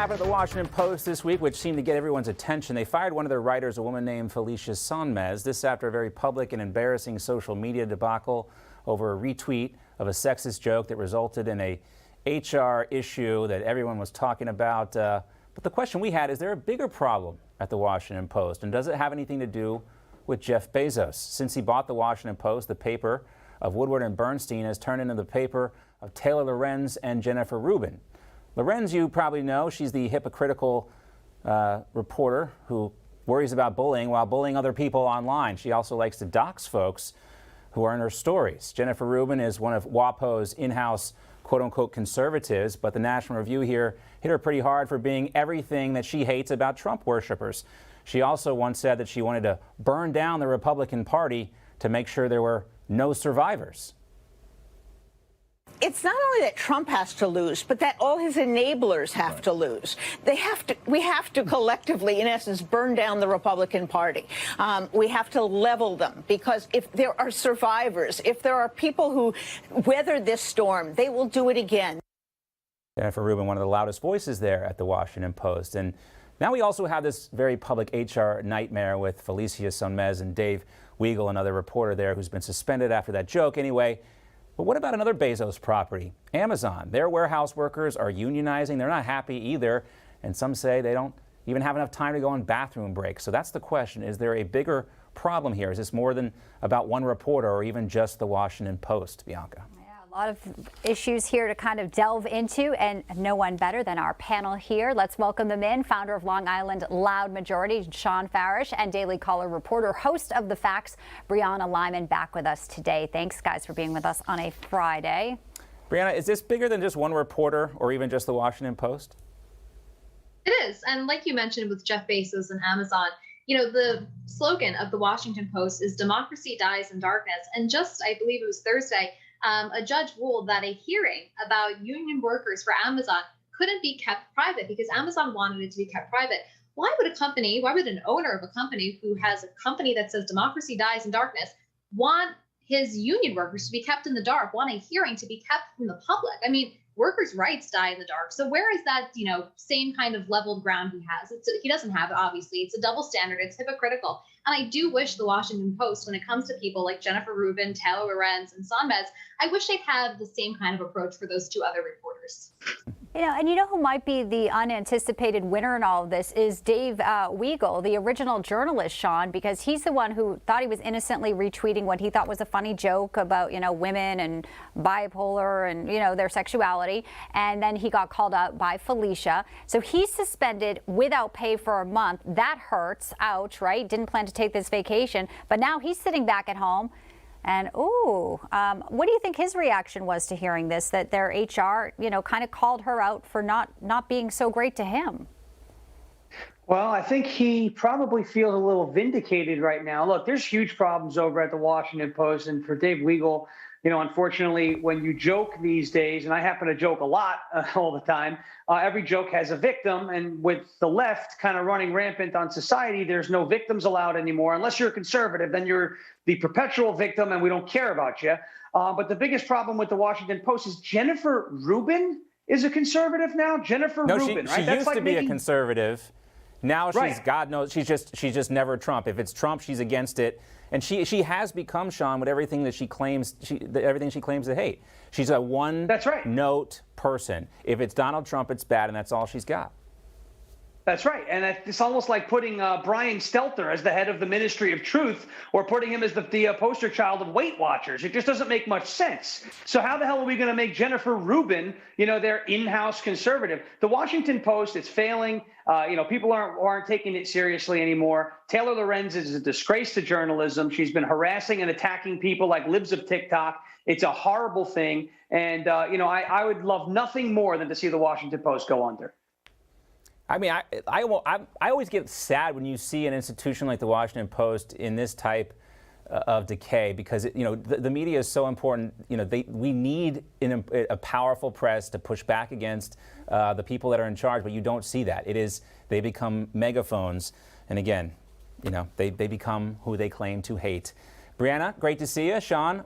happened at the Washington Post this week, which seemed to get everyone's attention. They fired one of their writers, a woman named Felicia Sonmez. This after a very public and embarrassing social media debacle over a retweet of a sexist joke that resulted in a HR issue that everyone was talking about. But the question we had, is there a bigger problem at the Washington Post? And does it have anything to do with Jeff Bezos? Since he bought the Washington Post, the paper of Woodward and Bernstein has turned into the paper of Taylor Lorenz and Jennifer Rubin. Lorenz, you probably know, she's the hypocritical reporter who worries about bullying while bullying other people online. She also likes to dox folks who are in her stories. Jennifer Rubin is one of WAPO's in-house quote-unquote conservatives, but the National Review here hit her pretty hard for being everything that she hates about Trump worshipers. She also once said that she wanted to burn down the Republican Party to make sure there were no survivors. It's not only that Trump has to lose, but that all his enablers have to lose. We have to collectively, in essence, burn down the Republican Party. We have to level them, because if there are survivors, if there are people who weather this storm, they will do it again. Jennifer Rubin, one of the loudest voices there at the Washington Post. And now we also have this very public HR nightmare with Felicia Sonmez and Dave Weigel, another reporter there who's been suspended after that joke. Anyway, but what about another Bezos property, Amazon? Their warehouse workers are unionizing. They're not happy either. And some say they don't even have enough time to go on bathroom breaks. So that's the question. Is there a bigger problem here? Is this more than about one reporter or even just the Washington Post, Bianca? A lot of issues here to kind of delve into, and no one better than our panel here. Let's welcome them in. Founder of Long Island Loud Majority, Shawn Farash, and Daily Caller reporter, host of The Facts, Brianna Lyman, back with us today. Thanks, guys, for being with us on a Friday. Brianna, is this bigger than just one reporter or even just the Washington Post? It is. And like you mentioned with Jeff Bezos and Amazon, you know, the slogan of the Washington Post is "Democracy dies in darkness." And just, I believe it was Thursday, a judge ruled that a hearing about union workers for Amazon couldn't be kept private because Amazon wanted it to be kept private. Why would an owner of a company who has a company that says democracy dies in darkness want his union workers to be kept in the dark, want a hearing to be kept from the public? I mean, workers' rights die in the dark. So where is that, same kind of leveled ground he has? He doesn't have it, obviously. It's a double standard. It's hypocritical. And I do wish the Washington Post, when it comes to people like Jennifer Rubin, Taylor Lorenz, and Sonmez, I wish they'd have the same kind of approach for those two other reporters. And you know who might be the unanticipated winner in all of this is Dave Weigel, the original journalist, Shawn, because he's the one who thought he was innocently retweeting what he thought was a funny joke about, women and bipolar and, their sexuality. And then he got called out by Felicia. So he's suspended without pay for a month. That hurts. Ouch, right? Didn't plan to take this vacation. But now he's sitting back at home. And, what do you think his reaction was to hearing this, that their HR, kind of called her out for not being so great to him? Well, I think he probably feels a little vindicated right now. Look, there's huge problems over at the Washington Post. And for Dave Weigel, unfortunately, when you joke these days, and I happen to joke a lot all the time, every joke has a victim. And with the left kind of running rampant on society, there's no victims allowed anymore. Unless you're a conservative, then you're the perpetual victim and we don't care about you. But the biggest problem with the Washington Post is Jennifer Rubin is a conservative now. Jennifer Rubin, right? She used to be a conservative. Now she's, God knows, she's just never Trump. If it's Trump, she's against it. And she has become, Shawn, with everything that she claims, everything she claims to hate. She's a one-note person. If it's Donald Trump, it's bad, and that's all she's got. That's right. And it's almost like putting Brian Stelter as the head of the Ministry of Truth or putting him as the poster child of Weight Watchers. It just doesn't make much sense. So how the hell are we going to make Jennifer Rubin, their in-house conservative? The Washington Post is failing. People aren't taking it seriously anymore. Taylor Lorenz is a disgrace to journalism. She's been harassing and attacking people like libs of TikTok. It's a horrible thing. And, I would love nothing more than to see the Washington Post go under. I mean, I always get sad when you see an institution like the Washington Post in this type of decay, because the media is so important. We need a powerful press to push back against the people that are in charge, but you don't see that. They become megaphones, and again, they become who they claim to hate. Brianna, great to see you. Shawn.